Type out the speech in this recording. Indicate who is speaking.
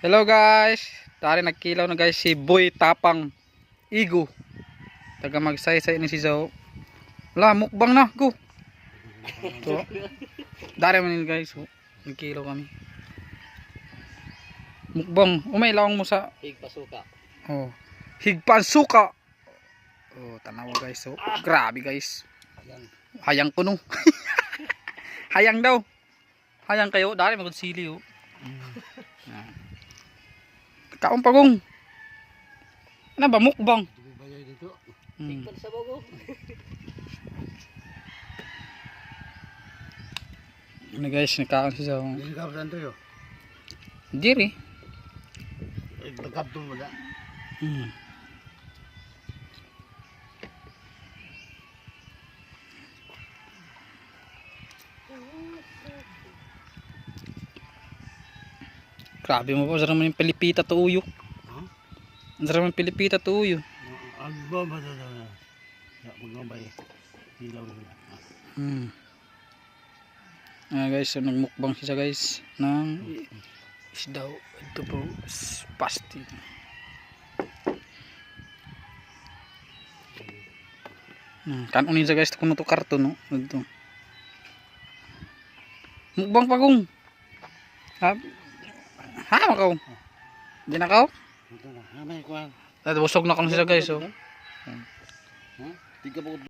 Speaker 1: Hello guys, tari nagkilaw na guys si Boy Tapang Igo. Taga magsaysay ni si Zao. Wala, mukbang na, go. So, dari man guys, so, nagkilaw kami. Mukbang, umay lawang mo sa
Speaker 2: Higpasuka.
Speaker 1: oh, higpansuka. Oh, tanawa guys, so grabe guys. Hayang kuno. Hayang daw. Hayang kayo, dari magod sili oh. Kaon pagong. Ano ba mukbang?
Speaker 2: Higpan sa bago.
Speaker 1: Ano guys, nakaon siya.
Speaker 3: Hindi ka saan tayo?
Speaker 1: Diri.
Speaker 3: Nagkapto mo na.
Speaker 1: Grabe mo po, sarang mo yung pilipita to uyo. Sarang mo yung pilipita to uyo.
Speaker 3: Ang bomba na na. Magmabay. Hilaw na.
Speaker 1: Guys, so nagmukbang siya guys ng isdaw. Ito po, pasti. Kanunin siya guys, kuno to karton no. Ito. Mukbang pagong. Ha, makaw. Di na kaw?
Speaker 3: Ito na. Hamay ko.
Speaker 1: Busog na kang siya guys oh.
Speaker 3: Tiga po.